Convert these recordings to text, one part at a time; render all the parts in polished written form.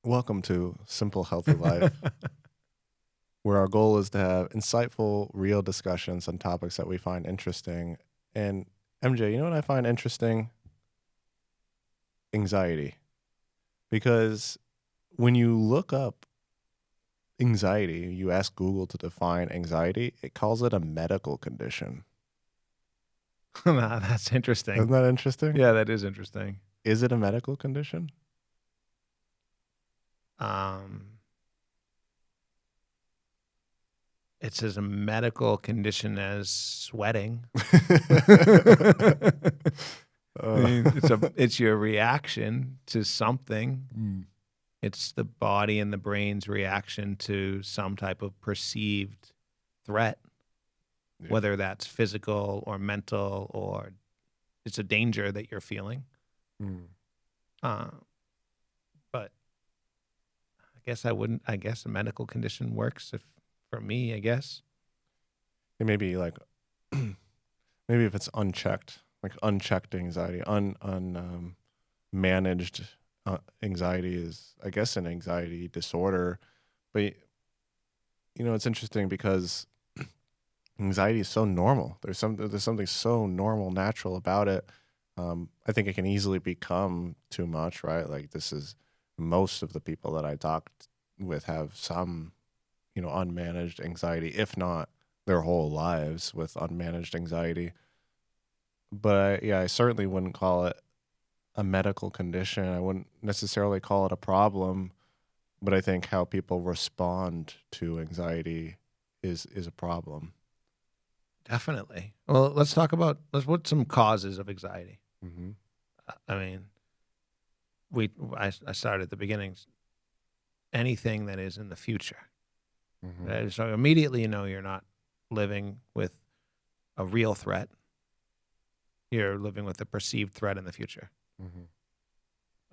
Welcome to Simple Healthy Life, where our goal is to have insightful, real discussions on topics that we find interesting. And MJ, you know what I find interesting? Anxiety. Because when you look up anxiety, you ask Google to define anxiety, it calls it a medical condition. That's interesting. Isn't that interesting? Yeah, that is interesting. Is it a medical condition? It's as a medical condition as sweating. I mean, it's your reaction to something. It's the body and the brain's reaction to some type of perceived threat, Yeah. whether that's physical or mental, or it's a danger that you're feeling. But I guess a medical condition works for me, I guess. It may be like, maybe if it's unchecked, like unchecked anxiety, managed anxiety is, I guess, an anxiety disorder. But it's interesting because anxiety is so normal. There's something so normal, natural about it. I think it can easily become too much, right? Like most of the people that I talked with have some, unmanaged anxiety, if not their whole lives with unmanaged anxiety. But I certainly wouldn't call it a medical condition. I wouldn't necessarily call it a problem, but I think how people respond to anxiety is a problem. Definitely. Well, let's put some causes of anxiety. Mm-hmm. I mean, I started at the beginning. Anything that is in the future. Mm-hmm. So immediately you're not living with a real threat. You're living with a perceived threat in the future.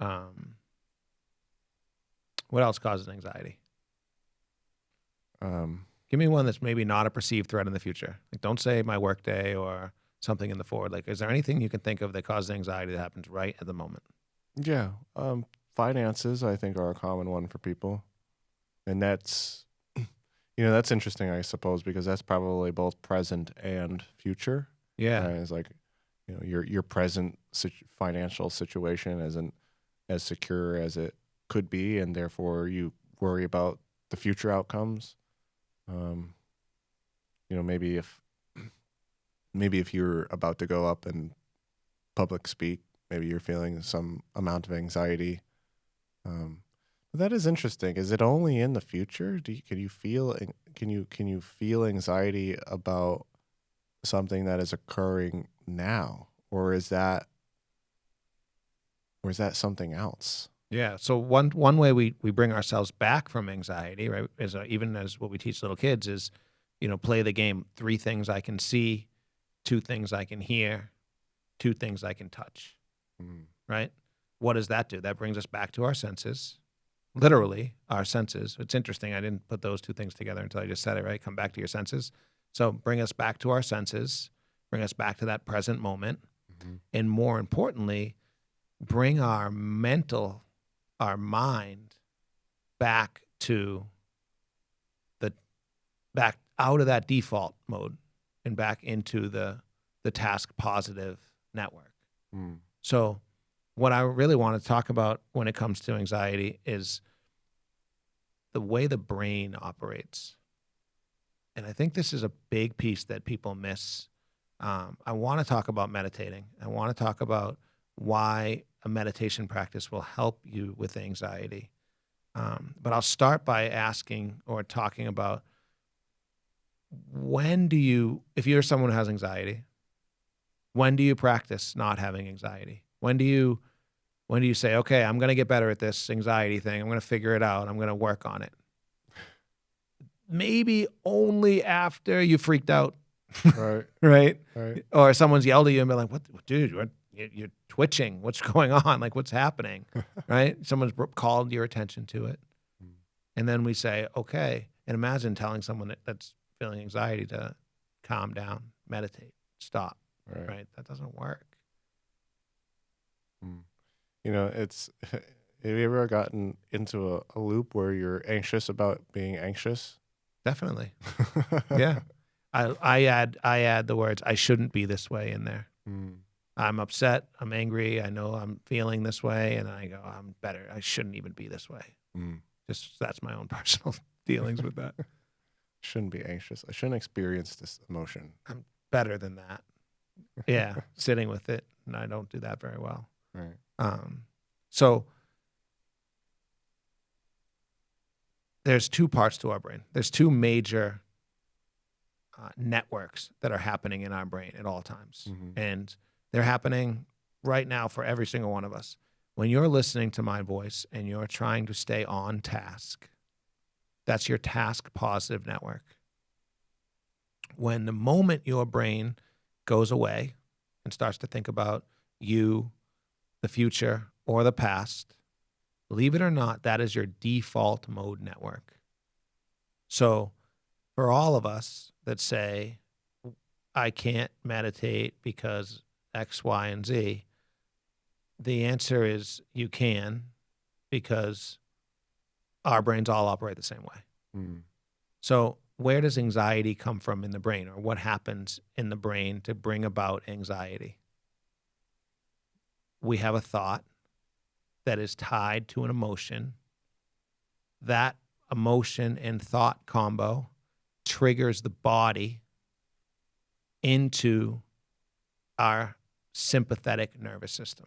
Mm-hmm. What else causes anxiety? Give me one that's maybe not a perceived threat in the future. Like, don't say my work day or something in the forward. Like, is there anything you can think of that causes anxiety that happens right at the moment? Yeah. Finances, I think, are a common one for people. And that's, that's interesting, I suppose, because that's probably both present and future. Yeah. Right? It's like, your present financial situation isn't as secure as it could be, and therefore you worry about the future outcomes. Maybe if you're about to go up and public speak, maybe you're feeling some amount of anxiety. But that is interesting. Is it only in the future? Can you feel anxiety about something that is occurring now, or is that something else? Yeah. So one way we bring ourselves back from anxiety, right, is even as what we teach little kids is, play the game. 3 things I can see, 2 things I can hear, 2 things I can touch. Right? What does that do? That brings us back to our senses. Literally, our senses. It's interesting. I didn't put those 2 things together until I just said it, right? Come back to your senses. So bring us back to our senses, bring us back to that present moment. Mm-hmm. And more importantly, bring our mind back back out of that default mode and back into the task positive network. So what I really want to talk about when it comes to anxiety is the way the brain operates. And I think this is a big piece that people miss. I want to talk about meditating. I want to talk about why a meditation practice will help you with anxiety. But I'll start by asking or talking about if you're someone who has anxiety, when do you practice not having anxiety? When do you say, okay, I'm going to get better at this anxiety thing. I'm going to figure it out. I'm going to work on it. Maybe only after you freaked out. Right. Right. Right. Or someone's yelled at you and be like, what, dude, you're twitching. What's going on? Like, what's happening? Right. Someone's called your attention to it. And then we say, okay. And imagine telling someone that's feeling anxiety to calm down, meditate, stop. Right. That doesn't work. It's Have you ever gotten into a loop where you're anxious about being anxious? Definitely. Yeah. I add the words, I shouldn't be this way in there. Mm, I'm upset. I'm angry. I know I'm feeling this way. And I go, I'm better. I shouldn't even be this way. mm. Just that's my own personal dealings with that. Shouldn't be anxious. I shouldn't experience this emotion. I'm better than that. Yeah. Sitting with it. And I don't do that very well. Right. So there's two parts to our brain. There's two major networks that are happening in our brain at all times. Mm-hmm. And they're happening right now for every single one of us. When you're listening to my voice and you're trying to stay on task, that's your task positive network. When the moment your brain goes away and starts to think about you, the future, or the past, believe it or not, that is your default mode network. So for all of us that say, I can't meditate because X, Y, and Z, the answer is you can, because our brains all operate the same way. Mm. So where does anxiety come from in the brain, or what happens in the brain to bring about anxiety? We have a thought that is tied to an emotion. That emotion and thought combo triggers the body into our sympathetic nervous system.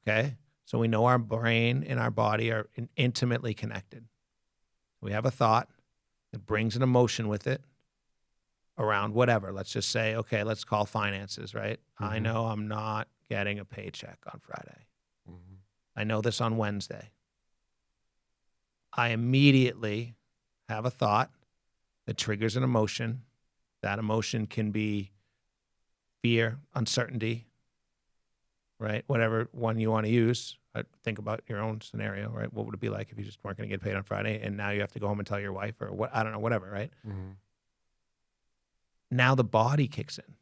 Okay? So we know our brain and our body are intimately connected. We have a thought that brings an emotion with it around whatever. Let's just say, okay, let's call finances, right? Mm-hmm. I know I'm not getting a paycheck on Friday. Mm-hmm. I know this on Wednesday. I immediately have a thought that triggers an emotion. That emotion can be fear, uncertainty, right? Whatever one you want to use. Think about your own scenario, right? What would it be like if you just weren't going to get paid on Friday and now you have to go home and tell your wife, or what? I don't know, whatever, right? Mm-hmm. Now the body kicks in.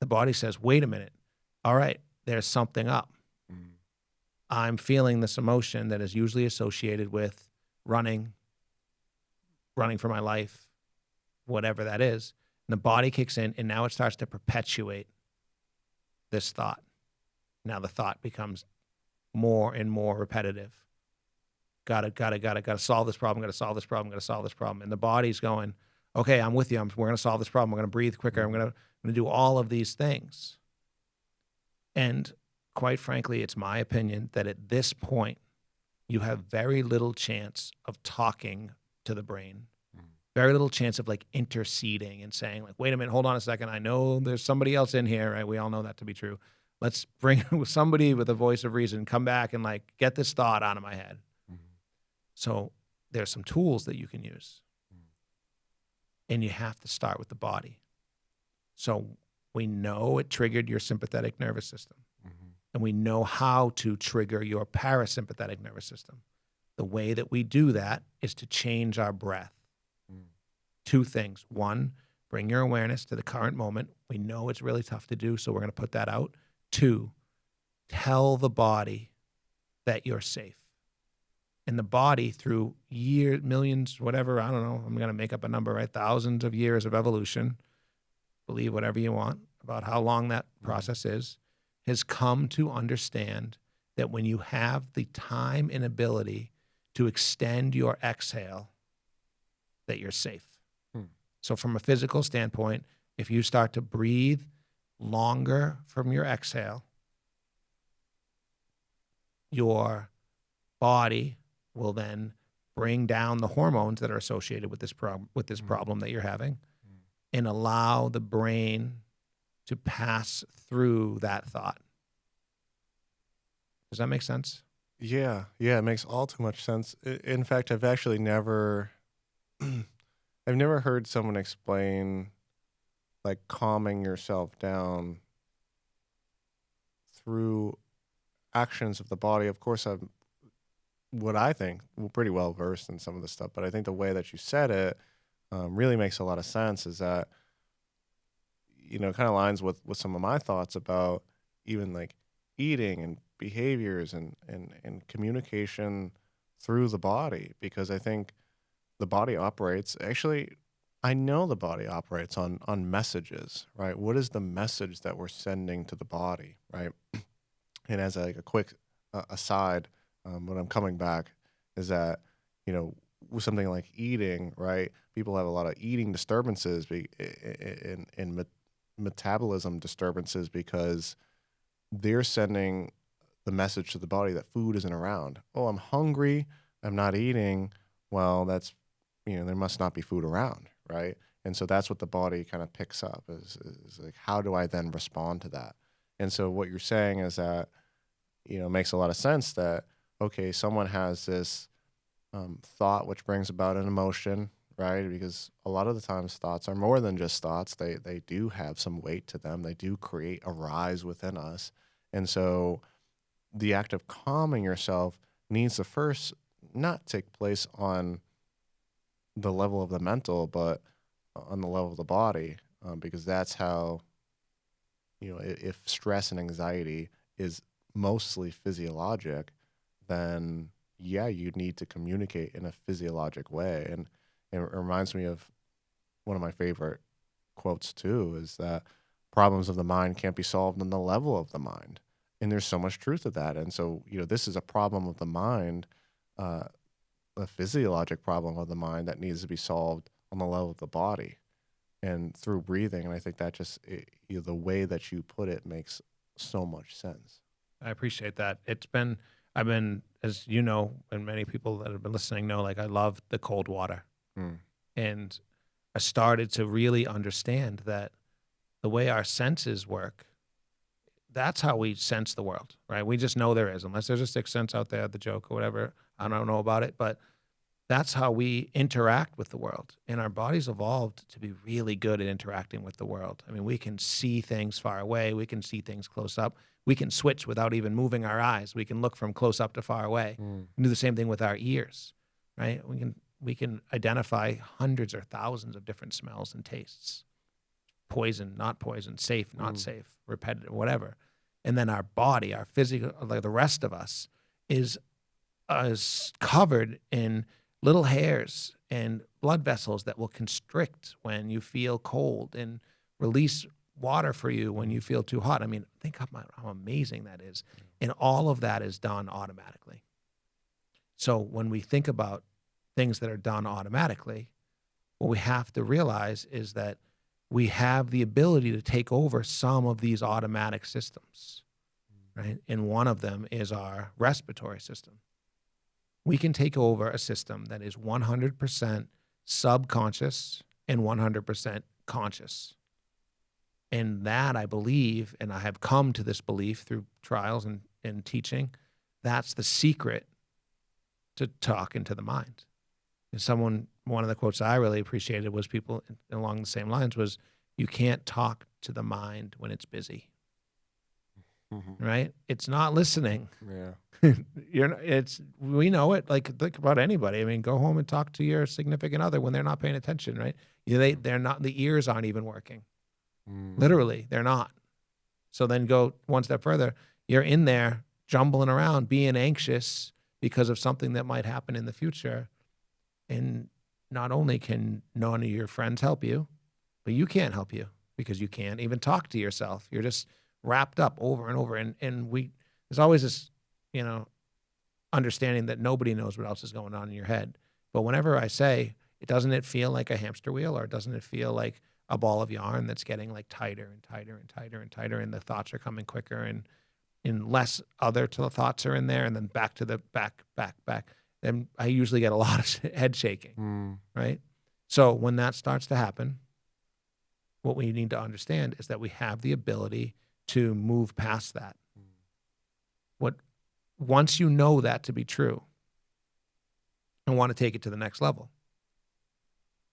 The body says, wait a minute. All right, there's something up. Mm-hmm. I'm feeling this emotion that is usually associated with running for my life, whatever that is. And the body kicks in, and now it starts to perpetuate this thought. Now the thought becomes more and more repetitive. Gotta solve this problem, gotta solve this problem. And the body's going, okay, I'm with you. We're gonna solve this problem. We're gonna breathe quicker. I'm gonna do all of these things. And quite frankly, it's my opinion that at this point, you have very little chance of talking to the brain, very little chance of like interceding and saying like, wait a minute, hold on a second. I know there's somebody else in here, right? We all know that to be true. Let's bring somebody with a voice of reason, come back and like get this thought out of my head. Mm-hmm. So there's some tools that you can use. Mm-hmm. And you have to start with the body. So we know it triggered your sympathetic nervous system. Mm-hmm. And we know how to trigger your parasympathetic nervous system. The way that we do that is to change our breath. Mm. Two things. One, bring your awareness to the current moment. We know it's really tough to do, so we're going to put that out. Two, tell the body that you're safe. And the body, through years, millions, whatever, I don't know, I'm going to make up a number, right? Thousands of years of evolution, believe whatever you want about how long that process is, has come to understand that when you have the time and ability to extend your exhale, that you're safe. So from a physical standpoint, if you start to breathe longer from your exhale, your body will then bring down the hormones that are associated with this problem that you're having, and allow the brain to pass through that thought. Does that make sense? Yeah, it makes all too much sense. In fact, I've actually never I've never heard someone explain like calming yourself down through actions of the body. Of course, I'm what I think pretty well versed in some of this stuff, but I think the way that you said it really makes a lot of sense. Is that, you know, kind of lines with some of my thoughts about even like eating and behaviors and communication through the body, because I think the body operates, actually, I know the body operates on messages, right? What is the message that we're sending to the body, right? And as a quick aside, when I'm coming back, is that, with something like eating, right? People have a lot of eating disturbances and metabolism disturbances because they're sending the message to the body that food isn't around. Oh, I'm hungry. I'm not eating. Well, that's, there must not be food around, right? And so that's what the body kind of picks up is like, how do I then respond to that? And so what you're saying is that, makes a lot of sense that, okay, someone has this thought which brings about an emotion, right? Because a lot of the times thoughts are more than just thoughts. They do have some weight to them. They do create a rise within us. And so the act of calming yourself needs to first not take place on the level of the mental, but on the level of the body, because that's how, if stress and anxiety is mostly physiologic, then yeah, you need to communicate in a physiologic way. And it reminds me of one of my favorite quotes too, is that problems of the mind can't be solved on the level of the mind. And there's so much truth to that. And so, this is a problem of the mind, a physiologic problem of the mind that needs to be solved on the level of the body and through breathing. And I think that just, the way that you put it makes so much sense. I appreciate that. I've been, as you know, and many people that have been listening know, like I love the cold water. And I started to really understand that the way our senses work, that's how we sense the world, right? We just know there is, unless there's a sixth sense out there, the joke or whatever. I don't know about it, but that's how we interact with the world. And our bodies evolved to be really good at interacting with the world. I mean, we can see things far away. We can see things close up. We can switch without even moving our eyes. We can look from close up to far away. We do the same thing with our ears, right? We can identify hundreds or thousands of different smells and tastes. Poison, not poison, safe, not safe, repetitive, whatever. And then our body, our physical, like the rest of us, is covered in little hairs and blood vessels that will constrict when you feel cold and release water for you when you feel too hot. I mean, think of how amazing that is. And all of that is done automatically. So when we think about things that are done automatically, what we have to realize is that we have the ability to take over some of these automatic systems, right? And one of them is our respiratory system. We can take over a system that is 100% subconscious and 100% conscious. And that, I believe, and I have come to this belief through trials and teaching, that's the secret to talking to the mind. And one of the quotes I really appreciated was people along the same lines was, you can't talk to the mind when it's busy. Right? It's not listening. Yeah. We know it. Like, think about anybody. I mean, go home and talk to your significant other when they're not paying attention, right? They're not, the ears aren't even working. Literally, they're not. So then go one step further. You're in there jumbling around, being anxious because of something that might happen in the future. And not only can none of your friends help you, but you can't help you because you can't even talk to yourself. You're just wrapped up over and over. And there's always this, understanding that nobody knows what else is going on in your head. But whenever I say, doesn't it feel like a hamster wheel, or doesn't it feel like a ball of yarn that's getting like tighter and tighter and tighter and tighter, and the thoughts are coming quicker and less other thoughts are in there, and then back to the back. And I usually get a lot of head shaking, right? So when that starts to happen, what we need to understand is that we have the ability to move past that. Once you know that to be true and want to take it to the next level,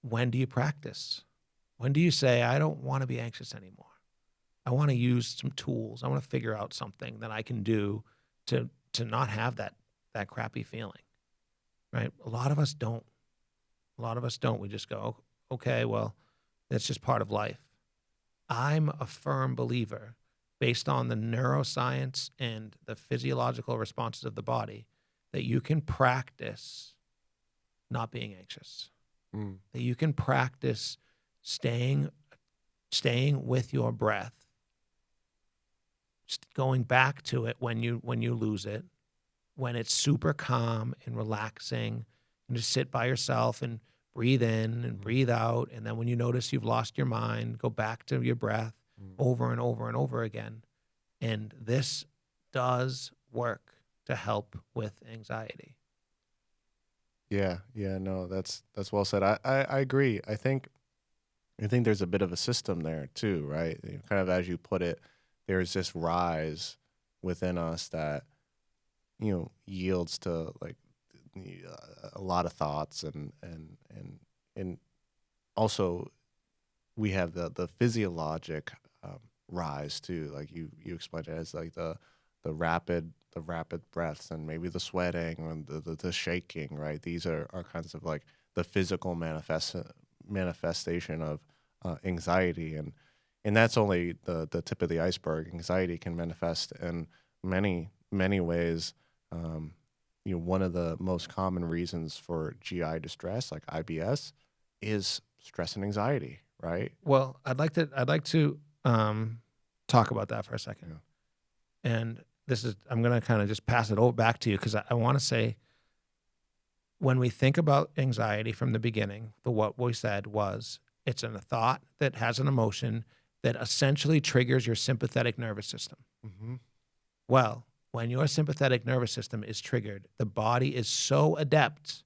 when do you practice? When do you say, I don't want to be anxious anymore? I want to use some tools. I want to figure out something that I can do to not have that crappy feeling, right? A lot of us don't. We just go, okay, well, that's just part of life. I'm a firm believer based on the neuroscience and the physiological responses of the body, that you can practice not being anxious, that you can practice staying with your breath, going back to it when you lose it, when it's super calm and relaxing, and just sit by yourself and breathe in and breathe out. And then when you notice you've lost your mind, go back to your breath over and over and over again. And this does work to help with anxiety. Yeah, no, that's well said. I agree. I think there's a bit of a system there too, right? Kind of as you put it, there's this rise within us that yields to like a lot of thoughts, and also we have the physiologic rise too, like you explained it as like the rapid breaths and maybe the sweating and the shaking, right? These are kinds of like the physical manifestation of anxiety, and that's only the tip of the iceberg. Anxiety can manifest in many ways. One of the most common reasons for GI distress, like IBS, is stress and anxiety, right? Well, I'd like to talk about that for a second. Yeah. And I'm going to kind of just pass it over back to you, because I want to say, when we think about anxiety from the beginning, what we said was it's a thought that has an emotion that essentially triggers your sympathetic nervous system. Mm-hmm. Well, when your sympathetic nervous system is triggered, the body is so adept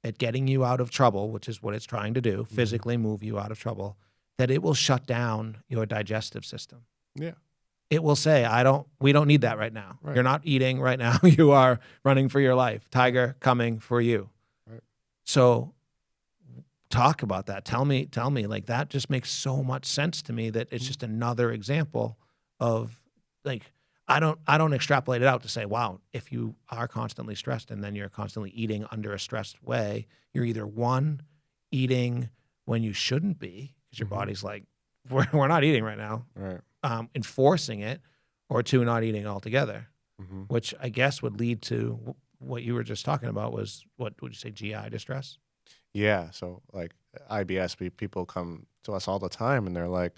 at getting you out of trouble, which is what it's trying to do, physically move you out of trouble, that it will shut down your digestive system. Yeah. It will say, we don't need that right now. Right. You're not eating right now. You are running for your life. Tiger coming for you. Right. So talk about that. Tell me, like, that just makes so much sense to me, that it's just another example of, like, I don't extrapolate it out to say, wow, if you are constantly stressed and then you're constantly eating under a stressed way, you're either one, eating when you shouldn't be, because your body's like, we're not eating right now. Right. Enforcing it, or two, not eating altogether, Mm-hmm. which I guess would lead to what you were just talking about, was, what would you say, GI distress? Yeah. So like IBS, people come to us all the time and they're like,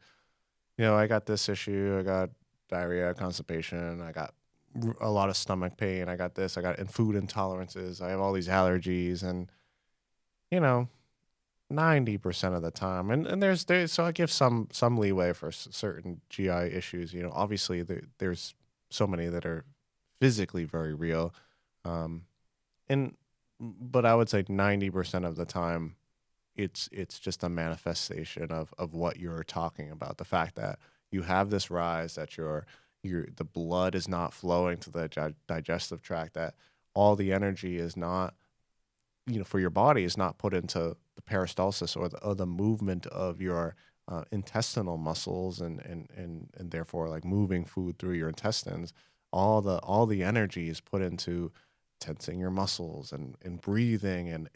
I got this issue. I got diarrhea, constipation. I got a lot of stomach pain. I got this. I got food intolerances. I have all these allergies, and 90% of the time, and there's so I give some leeway for certain GI issues. Obviously there's so many that are physically very real, but I would say 90% of the time, it's just a manifestation of what you're talking about. The fact that you have this rise, that the blood is not flowing to the digestive tract, that all the energy is not, for your body, is not put into the peristalsis or the movement of your intestinal muscles, and therefore like moving food through your intestines. All the energy is put into tensing your muscles and breathing and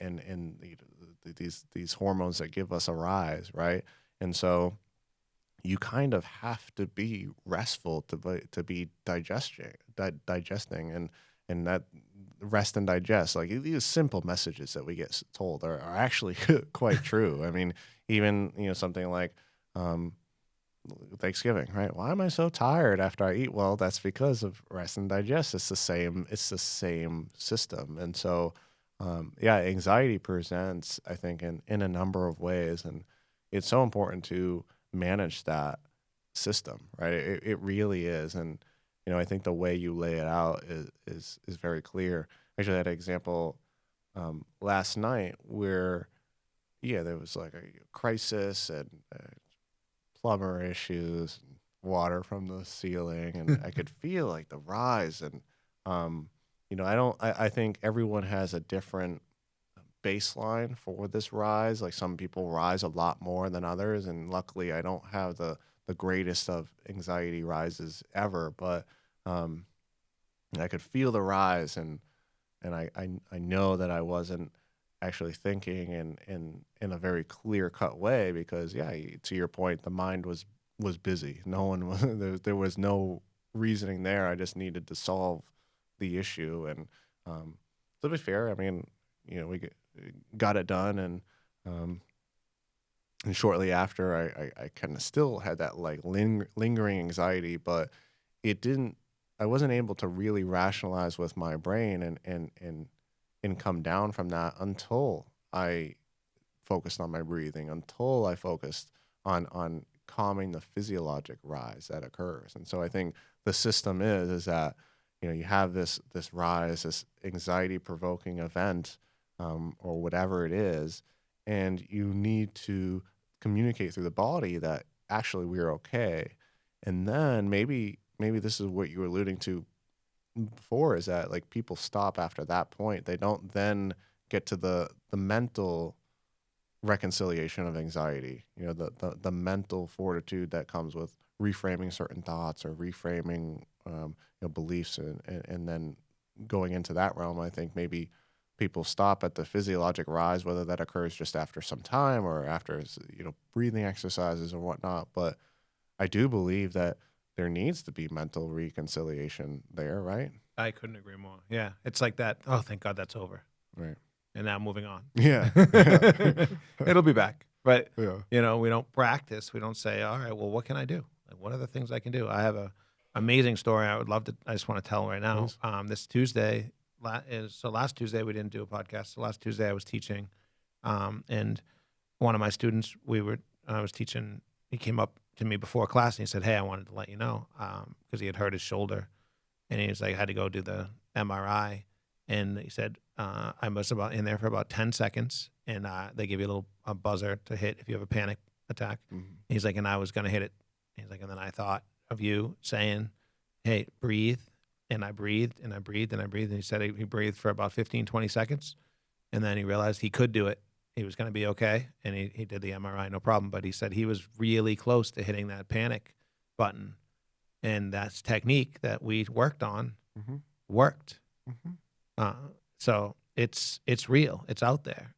these hormones that give us a rise, right? And so you kind of have to be restful to be digesting, and that rest and digest, like these simple messages that we get told are actually quite true. I mean, even something like Thanksgiving, right? Why am I so tired after I eat? Well, that's because of rest and digest. It's the same system. And so anxiety presents, I think, in a number of ways, and it's so important to manage that system, right? It really is. And I think the way you lay it out is very clear. Actually, I had an example last night where there was like a crisis and plumber issues, and water from the ceiling, and I could feel like the rise. And I think everyone has a different baseline for this rise. Like some people rise a lot more than others, and luckily I don't have the greatest of anxiety rises ever, but I could feel the rise, and I know that I wasn't actually thinking in a very clear cut way, because to your point, the mind was was busy. No one was there was no reasoning there. I just needed to solve the issue. And to be fair, I mean, we got it done, um, and shortly after, I kind of still had that like lingering anxiety, but it didn't. I wasn't able to really rationalize with my brain and come down from that until I focused on my breathing, until I focused on calming the physiologic rise that occurs. And so I think the system is that you have this rise, this anxiety provoking event, or whatever it is, and you need to communicate through the body that actually we're okay. And then maybe this is what you were alluding to before, is that like people stop after that point. They don't then get to the mental reconciliation of anxiety, the mental fortitude that comes with reframing certain thoughts or reframing beliefs, and then going into that realm. I think maybe people stop at the physiologic rise, whether that occurs just after some time or after breathing exercises or whatnot. But I do believe that there needs to be mental reconciliation there, right? I couldn't agree more. Yeah, it's like that. Oh, thank God that's over. Right. And now moving on. Yeah. It'll be back. But, Yeah. we don't practice. We don't say, all right, well, what can I do? Like, what are the things I can do? I have a amazing story I just want to tell right now. Please. This Tuesday last Tuesday we didn't do a podcast. So last Tuesday I was teaching, and one of my students, I was teaching, he came up to me before class and he said, hey, I wanted to let you know, because he had hurt his shoulder, and he was like, I had to go do the MRI. And he said, I was about in there for about 10 seconds, and they give you a buzzer to hit if you have a panic attack. Mm-hmm. He's like, and I was going to hit it. He's like, and then I thought of you saying, hey, breathe. And I breathed, and I breathed, and I breathed. And he said he breathed for about 15, 20 seconds. And then he realized he could do it. He was going to be okay. And he did the MRI, no problem. But he said he was really close to hitting that panic button. And that's technique that we worked on worked. Mm-hmm. So it's real. It's out there.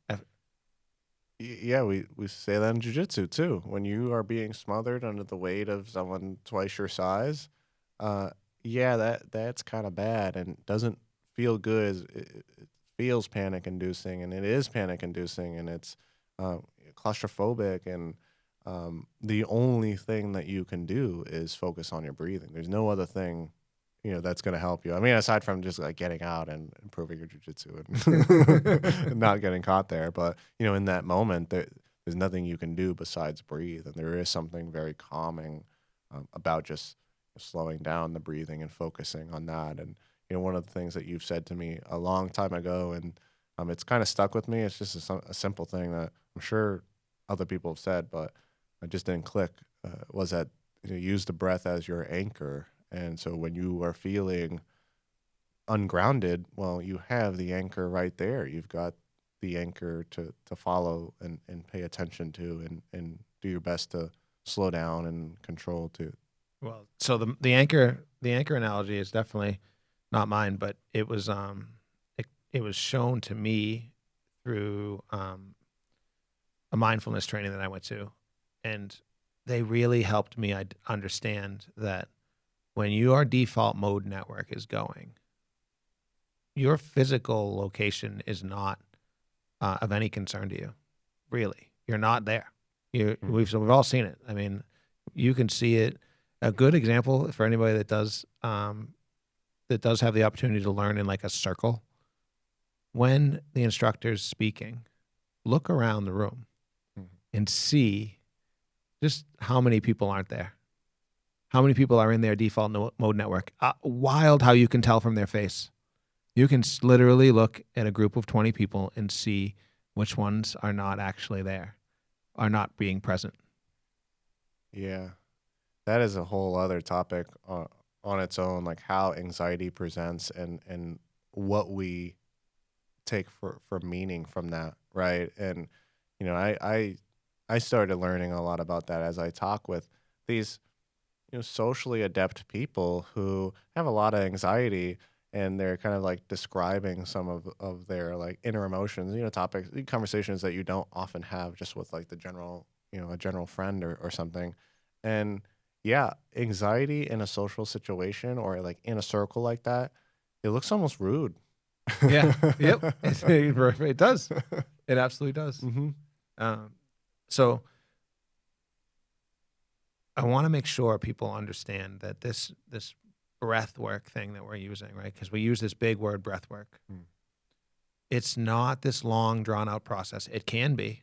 Yeah, we say that in jiu-jitsu too. When you are being smothered under the weight of someone twice your size, yeah, that's kind of bad and doesn't feel good. It feels panic-inducing, and it is panic-inducing, and it's claustrophobic, and the only thing that you can do is focus on your breathing. There's no other thing that's going to help you. I mean, aside from just like getting out and improving your jiu-jitsu and not getting caught there. But, in that moment, there's nothing you can do besides breathe. And there is something very calming about just slowing down the breathing and focusing on that. And, one of the things that you've said to me a long time ago, and it's kind of stuck with me. It's just a simple thing that I'm sure other people have said, but I just didn't click, was that use the breath as your anchor. And so when you are feeling ungrounded, well, you have the anchor right there. You've got the anchor to follow and pay attention to, and do your best to slow down and control too. Well, so the anchor analogy is definitely not mine, but it was it was shown to me through a mindfulness training that I went to, and they really helped me understand that when your default mode network is going, your physical location is not of any concern to you. Really, you're not there. We've all seen it. I mean, you can see it. A good example for anybody that does have the opportunity to learn in like a circle. When the instructor's speaking, look around the room and see just how many people aren't there. How many people are in their default mode network? Wild how you can tell from their face. You can literally look at a group of 20 people and see which ones are not actually there, are not being present. Yeah, that is a whole other topic on its own, like how anxiety presents and what we take for meaning from that, right? And I started learning a lot about that as I talk with these socially adept people who have a lot of anxiety, and they're kind of like describing some of their like inner emotions, topics, conversations that you don't often have just with like the general, a general friend or something. And yeah, anxiety in a social situation or like in a circle like that, it looks almost rude. Yeah. Yep. It does. It absolutely does. Mm-hmm. So I want to make sure people understand that this breath work thing that we're using, right? Because we use this big word, breath work. Mm. It's not this long, drawn out process. It can be,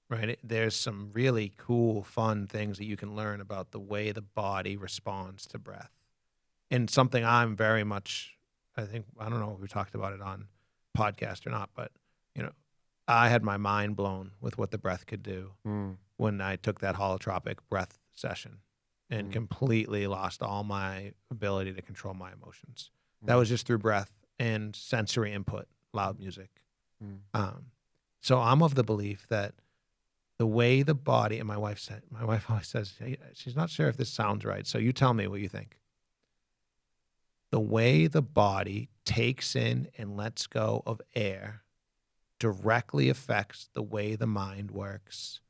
right? There's some really cool, fun things that you can learn about the way the body responds to breath. And something I'm very much, I don't know if we talked about it on podcast or not, but, I had my mind blown with what the breath could do when I took that holotropic breath session and completely lost all my ability to control my emotions. That was just through breath and sensory input, loud music. So I'm of the belief that the way the body, and my wife always says, hey, she's not sure if this sounds right. So you tell me what you think. The way the body takes in and lets go of air directly affects the way the mind works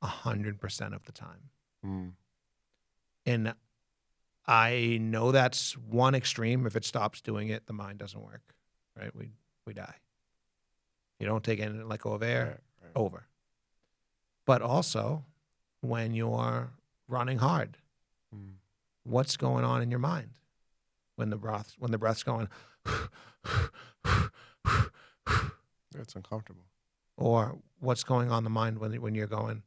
100% of the time. And I know that's one extreme. If it stops doing it, the mind doesn't work, right? We die. You don't take in and let go of air, right. Over. But also, when you're running hard, what's going on in your mind? When the breath's going, it's uncomfortable. Or what's going on in the mind when you're going,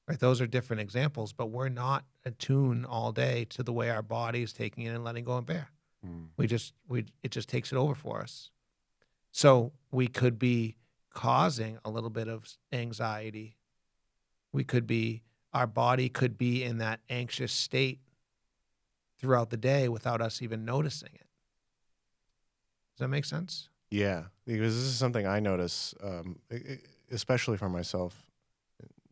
right? Those are different examples, but we're not attuned all day to the way our body is taking it and letting go of air. It just takes it over for us. So we could be causing a little bit of anxiety. Our body could be in that anxious state throughout the day without us even noticing it. Does that make sense? Yeah, because this is something I notice, especially for myself.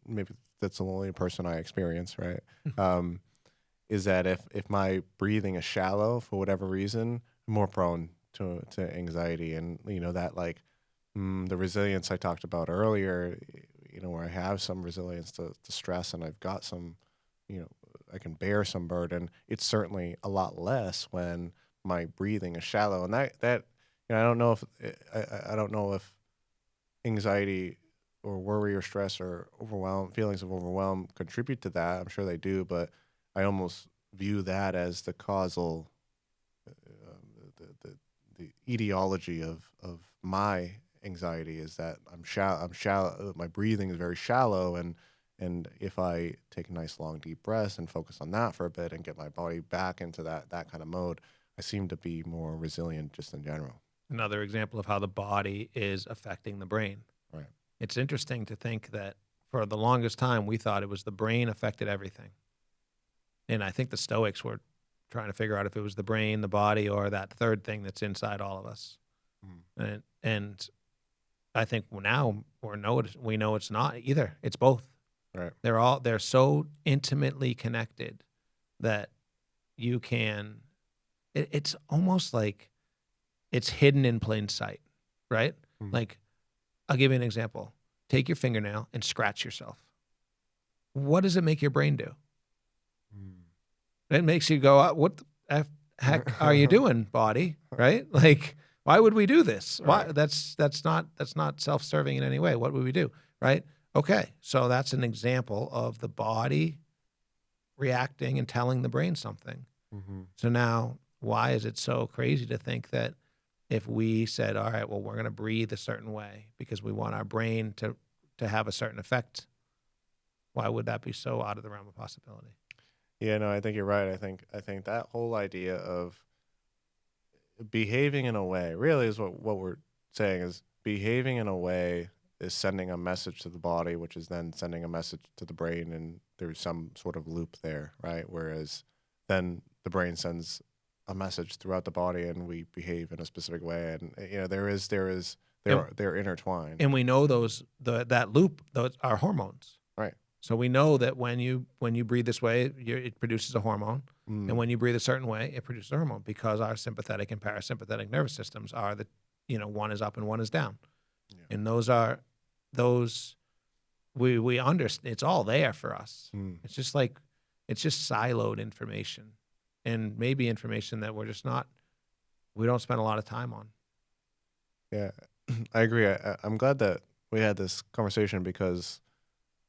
Maybe that's the only person I experience, right? Is that if my breathing is shallow for whatever reason, I'm more prone to anxiety, and that like the resilience I talked about earlier, where I have some resilience to stress, and I've got some, I can bear some burden. It's certainly a lot less when my breathing is shallow, and that I don't know if anxiety or worry or stress or feelings of overwhelm contribute to that. I'm sure they do, but I almost view that as the causal, the etiology of my anxiety is that I'm shallow. My breathing is very shallow, and if I take a nice long deep breath and focus on that for a bit and get my body back into that kind of mode, I seem to be more resilient just in general. Another example of how the body is affecting the brain. Right. It's interesting to think that for the longest time we thought it was the brain affected everything. And I think the Stoics were trying to figure out if it was the brain, the body, or that third thing that's inside all of us. And I think now we know it's not either. It's both. Right. They're so intimately connected that you can. It's almost like it's hidden in plain sight, right? Like, I'll give you an example. Take your fingernail and scratch yourself. What does it make your brain do? It makes you go, what the heck are you doing, body? Right? Like, why would we do this? Why? That's not self-serving in any way. What would we do? Right? Okay, so that's an example of the body reacting and telling the brain something. So now, why is it so crazy to think that if we said, all right, well, we're going to breathe a certain way because we want our brain to have a certain effect, why would that be so out of the realm of possibility? Yeah, no, I think you're right. I think that whole idea of behaving in a way really is what we're saying is behaving in a way is sending a message to the body, which is then sending a message to the brain, and there's some sort of loop there, right? Whereas then the brain sends a message throughout the body, and we behave in a specific way, and they're intertwined. And we know that loop, those are hormones. Right. So we know that when you breathe this way, it produces a hormone, and when you breathe a certain way, it produces a hormone because our sympathetic and parasympathetic nervous systems are one is up and one is down, and those are those we understand. It's all there for us. Mm. It's just like it's just siloed information, and maybe information that we don't spend a lot of time on. Yeah, I agree. I'm glad that we had this conversation because,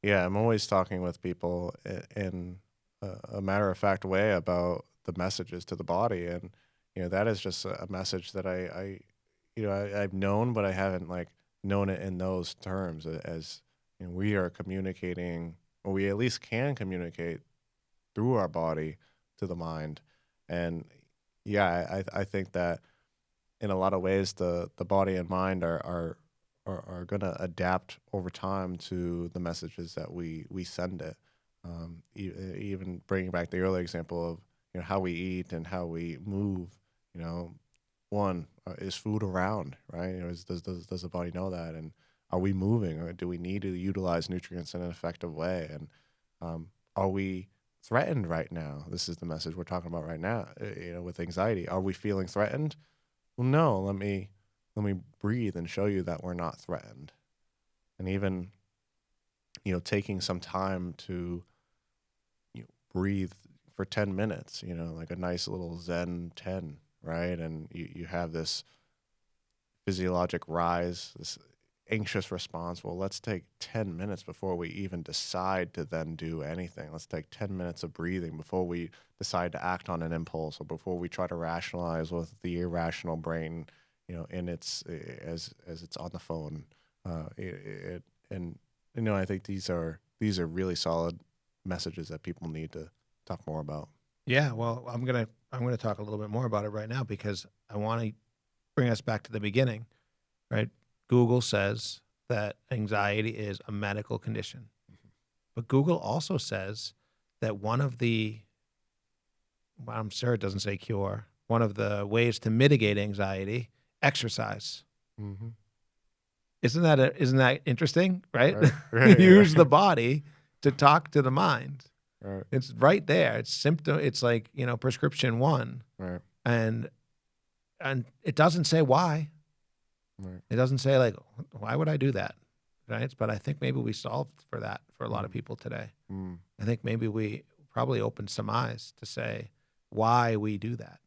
yeah, I'm always talking with people in a matter of fact way about the messages to the body, and that is just a message that I've known, but I haven't like known it in those terms as we are communicating, or we at least can communicate through our body to the mind, and yeah, I think that in a lot of ways the body and mind are going to adapt over time to the messages that we send it. Even bringing back the early example of how we eat and how we move. One is food around, right? Does the body know that, and are we moving, or do we need to utilize nutrients in an effective way? And are we threatened right now? This is the message we're talking about right now. With anxiety, are we feeling threatened? Well, no. Let me breathe and show you that we're not threatened. And even taking some time to breathe for 10 minutes, like a nice little Zen 10, right? And you have this physiologic rise, this anxious response. Well, let's take 10 minutes before we even decide to then do anything. Let's take 10 minutes of breathing before we decide to act on an impulse, or before we try to rationalize with the irrational brain, in its as it's on the phone. I think these are really solid messages that people need to talk more about. Yeah, well, I'm gonna talk a little bit more about it right now because I want to bring us back to the beginning, right? Google says that anxiety is a medical condition, but Google also says that one of the, well, I'm sure it doesn't say cure, one of the ways to mitigate anxiety, exercise. Mm-hmm. Isn't that interesting, right? Right, Use right. the body to talk to the mind. Right, It's right there. It's like, prescription one. right, And it doesn't say why. right. It doesn't say like, why would I do that? Right? But I think maybe we solved for that for a lot of people today. Mm. I think maybe we probably opened some eyes to say why we do that.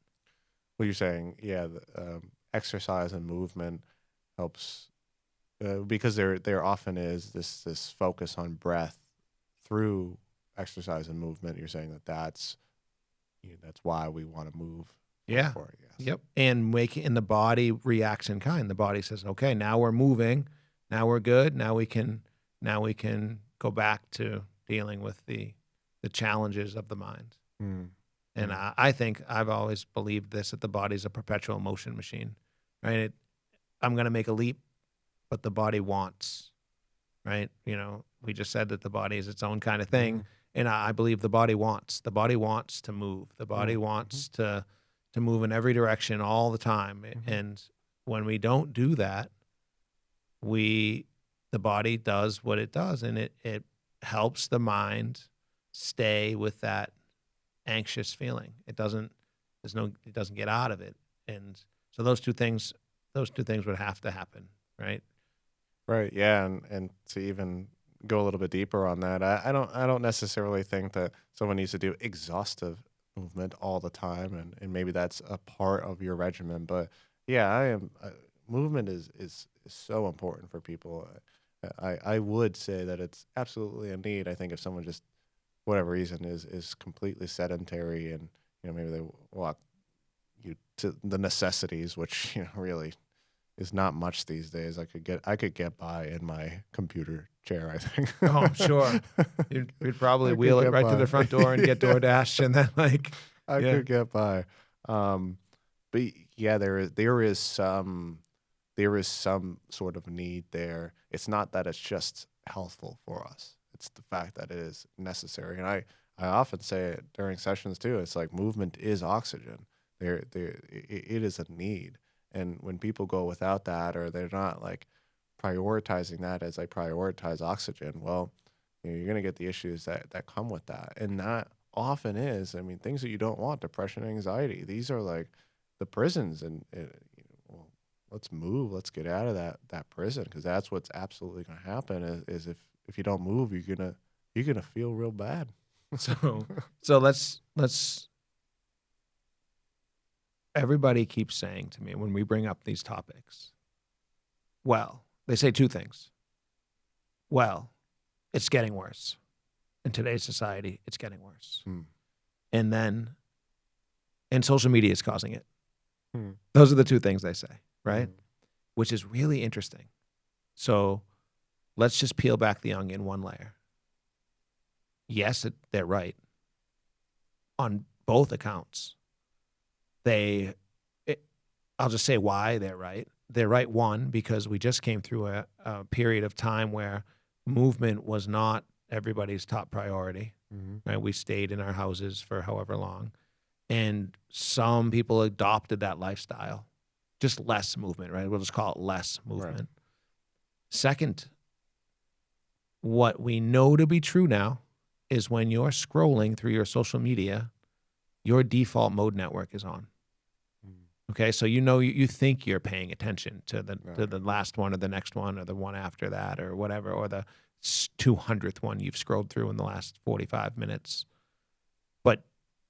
Well, you're saying, yeah, exercise and movement helps because there often is this focus on breath through exercise and movement. You're saying that's why we want to move. Yeah. For it, yes. Yep. And the body reacts in kind. The body says, okay, now we're moving. Now we're good. Now we can go back to dealing with the challenges of the mind. Mm. And I think I've always believed this, that the body's a perpetual motion machine, right? I'm going to make a leap, but the body wants, right? We just said that the body is its own kind of thing. Mm. And I believe the body wants to move. The body wants to move in every direction all the time. Mm-hmm. And when we don't do that, the body does what it does, and it helps the mind stay with that anxious feeling. It doesn't get out of it. And so those two things would have to happen, right? Right. Yeah. And to even go a little bit deeper on that, I don't necessarily think that someone needs to do exhaustive movement all the time, and maybe that's a part of your regimen. But yeah, movement is so important for people. I would say that it's absolutely a need. I think if someone just, whatever reason, is completely sedentary, and maybe they walk you to the necessities, which really is not much these days. I could get by in my computer chair, I think. Oh, I'm sure. You'd probably wheel it right to the front door and get DoorDash, and then I could get by. But yeah, there is some sort of need there. It's not that it's just healthful for us. It's the fact that it is necessary. And I often say it during sessions too. It's like movement is oxygen. It is a need. And when people go without that, or they're not like prioritizing that as I prioritize oxygen, well, you're going to get the issues that come with that. And that often is, things that you don't want, depression, anxiety. These are like the prisons, and let's move, let's get out of that prison, because that's what's absolutely going to happen is if you don't move, you're gonna feel real bad. So let's everybody keeps saying to me when we bring up these topics, well, they say two things. Well, it's getting worse. In today's society, it's getting worse. And social media is causing it. Those are the two things they say, right? Which is really interesting. So let's just peel back the onion one layer. Yes, they're right on both accounts. I'll just say why they're right. They're right, one, because we just came through a period of time where movement was not everybody's top priority. Right? We stayed in our houses for however long. And some people adopted that lifestyle, just less movement, right? We'll just call it less movement. Right. Second, what we know to be true now is when you're scrolling through your social media, your default mode network is on. Okay, so you think you're paying attention to the last one or the next one or the one after that or whatever, or the 200th one you've scrolled through in the last 45 minutes. But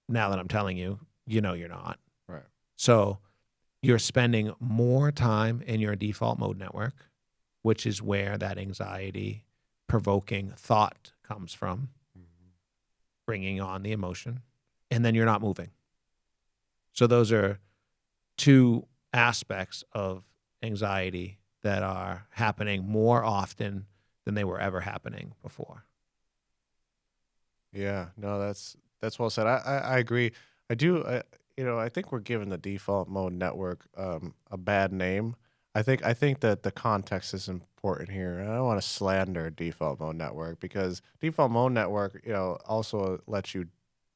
now that I'm telling you, you're not. Right. So you're spending more time in your default mode network, which is where that anxiety provoking thought comes from, bringing on the emotion, and then you're not moving. So those are two aspects of anxiety that are happening more often than they were ever happening before. Yeah, no, that's well said. I agree. I do. I think we're giving the default mode network a bad name. I think that the context is important here. And I don't want to slander default mode network, because default mode network, also lets you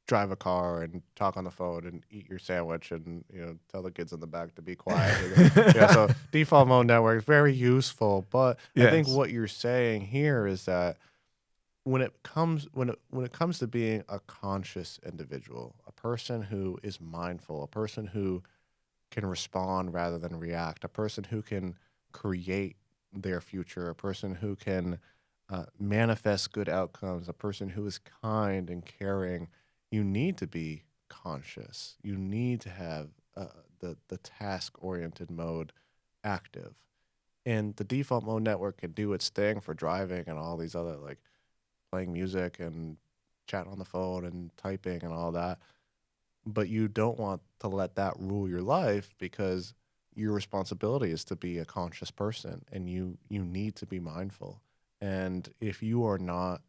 drive a car and talk on the phone and eat your sandwich and tell the kids in the back to be quiet. So default mode network is very useful, but yes. I think what you're saying here is that when it comes to being a conscious individual, a person who is mindful, a person who can respond rather than react, a person who can create their future, a person who can manifest good outcomes, a person who is kind and caring, you need to be conscious. You need to have the task-oriented mode active. And the default mode network can do its thing for driving and all these other, like playing music and chatting on the phone and typing and all that. But you don't want to let that rule your life, because your responsibility is to be a conscious person, and you need to be mindful. And if you are not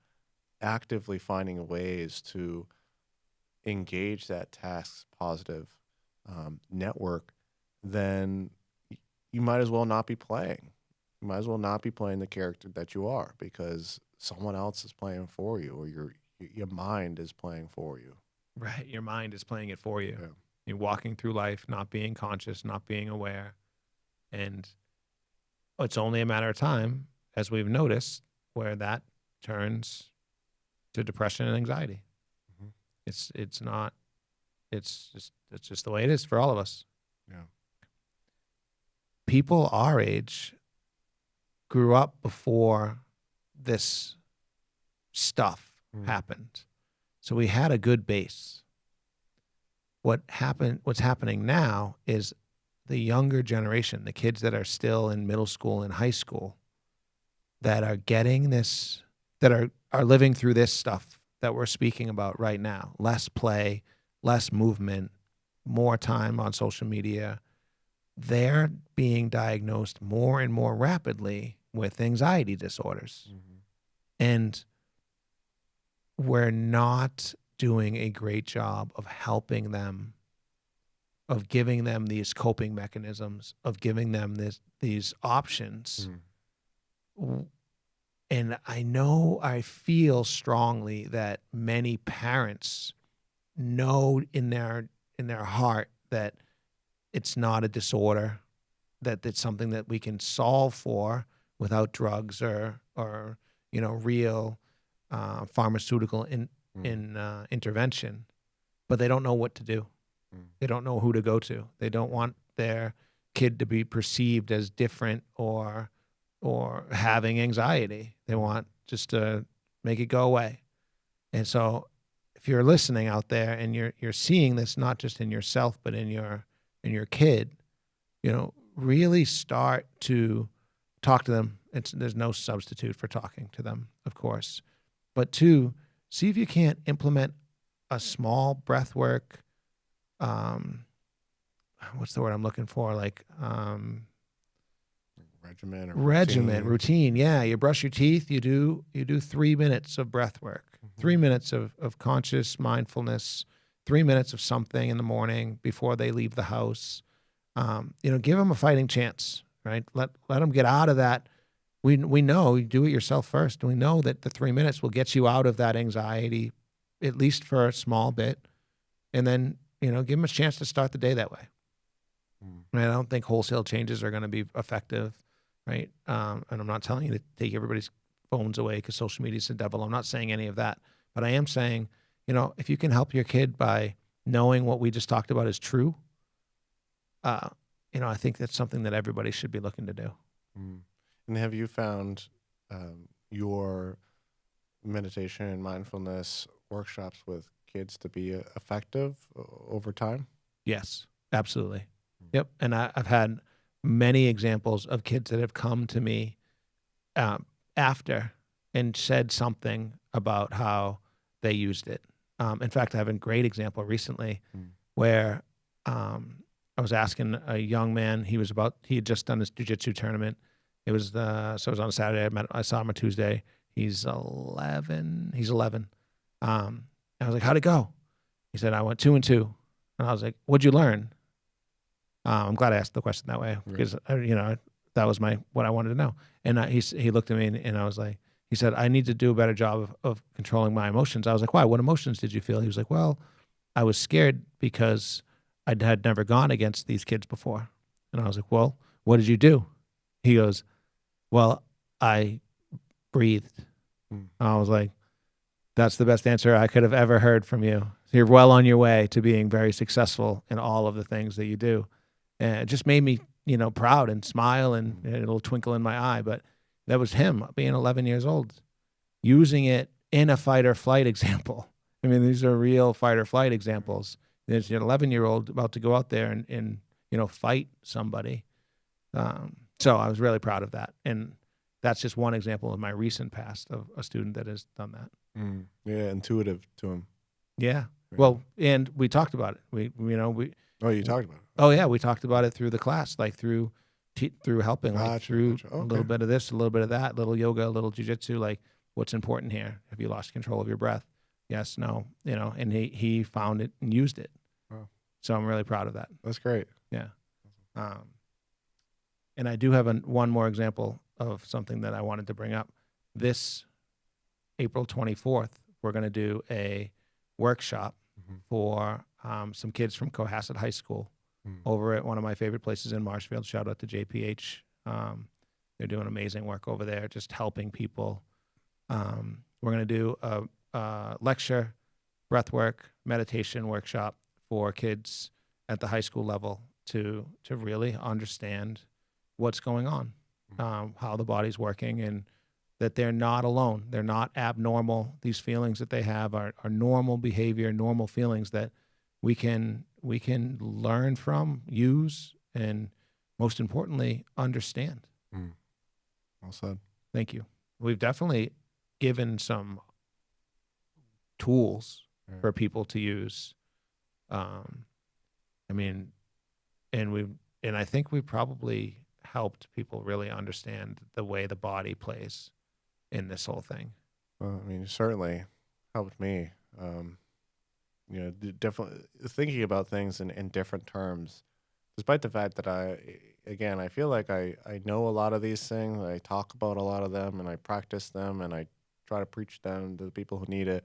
actively finding ways to engage that task's positive network, then you might as well not be playing. You might as well not be playing the character that you are, because someone else is playing for you, or your mind is playing for you. Right, your mind is playing it for you. Yeah. You're walking through life not being conscious, not being aware, and it's only a matter of time, as we've noticed, where that turns to depression and anxiety. It's just the way it is for all of us. Yeah. People our age grew up before this stuff happened. So we had a good base. What's happening now is the younger generation, the kids that are still in middle school and high school, that are getting this, that are living through this stuff that we're speaking about right now. Less play, less movement, more time on social media. They're being diagnosed more and more rapidly with anxiety disorders. And we're not doing a great job of helping them, of giving them these coping mechanisms, of giving them these options. And I feel strongly that many parents know in their heart that it's not a disorder, that it's something that we can solve for without drugs or real pharmaceutical intervention, but they don't know what to do. They don't know who to go to. They don't want their kid to be perceived as different or having anxiety. They want just to make it go away. And so if you're listening out there and you're seeing this not just in yourself but in your kid, really start to talk to them. There's no substitute for talking to them, of course. But 2, see if you can't implement a small breath work, what's the word I'm looking for? Like regimen or routine. Yeah, you brush your teeth. You do 3 minutes of breath work, 3 minutes of conscious mindfulness, 3 minutes of something in the morning before they leave the house. Give them a fighting chance, right? Let them get out of that. We know you do it yourself first. We know that the 3 minutes will get you out of that anxiety, at least for a small bit, and then give them a chance to start the day that way. Right? I don't think wholesale changes are going to be effective, right? And I'm not telling you to take everybody's phones away because social media is the devil. I'm not saying any of that, but I am saying, if you can help your kid by knowing what we just talked about is true, I think that's something that everybody should be looking to do. And have you found your meditation and mindfulness workshops with kids to be effective over time? Yes, absolutely. Yep. And I've had many examples of kids that have come to me after and said something about how they used it. In fact, I have a great example recently where I was asking a young man, he had just done his jiu-jitsu tournament. It was so it was on a Saturday. I saw him on Tuesday. He's 11. I was like, how'd it go? He said, I went 2 and 2. And I was like, what'd you learn? I'm glad I asked the question that way because, that was what I wanted to know. And he looked at me and I was like, he said, I need to do a better job of controlling my emotions. I was like, why? What emotions did you feel? He was like, well, I was scared because I had never gone against these kids before. And I was like, well, what did you do? He goes, well, I breathed. I was like, that's the best answer I could have ever heard from you. You're well on your way to being very successful in all of the things that you do. And it just made me, proud and smile and a little twinkle in my eye. But that was him being 11 years old, using it in a fight or flight example. I mean, these are real fight or flight examples. There's an 11-year-old about to go out there and fight somebody. So I was really proud of that. And that's just one example of my recent past of a student that has done that. Yeah, intuitive to him. Yeah. Well, and we talked about it. We Oh, you talked about it. Oh yeah, we talked about it through the class, like through helping, like through Okay. a little bit of this, a little bit of that, a little yoga, a little jujitsu. Like, what's important here? Have you lost control of your breath? Yes, no, and he found it and used it. Wow. So I'm really proud of that. That's great. Yeah. And I do have one more example of something that I wanted to bring up. This April 24th, we're going to do a workshop for some kids from Cohasset High School over at one of my favorite places in Marshfield. Shout out to JPH. They're doing amazing work over there, just helping people. We're going to do a lecture, breathwork, meditation workshop for kids at the high school level to really understand what's going on, how the body's working, and that they're not alone. They're not abnormal. These feelings that they have are normal behavior, normal feelings that we can learn from, use, and most importantly, understand. Well said. Thank you. We've definitely given some tools for people to use. And I think we probably helped people really understand the way the body plays in this whole thing. Well, I mean, it certainly helped me. Definitely thinking about things in different terms, despite the fact that I feel like I know a lot of these things. I talk about a lot of them and I practice them and I try to preach them to the people who need it.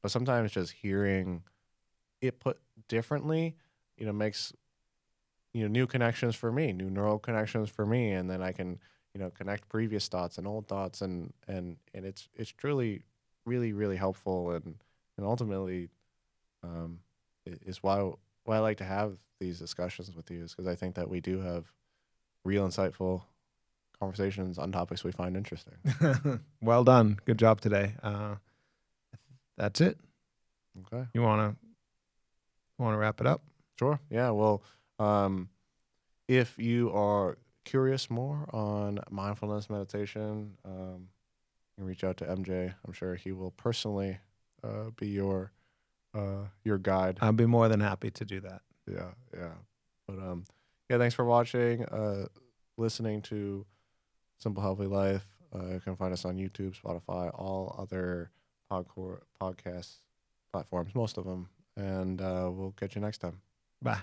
But sometimes just hearing it put differently, makes, new connections for me, new neural connections for me. And then I can, connect previous thoughts and old thoughts and it's truly really, really helpful. And ultimately, is why I like to have these discussions with you, is because I think that we do have real insightful conversations on topics we find interesting. Well done. Good job today. That's it. Okay. You want to wrap it up? Sure. Yeah. Well, if you are curious more on mindfulness meditation, you can reach out to MJ. I'm sure he will personally be your guide. I'd be more than happy to do that. Yeah. But yeah, thanks for watching, listening to Simple Healthy Life. You can find us on YouTube, Spotify, all other podcast platforms, most of them. And we'll catch you next time. Bye.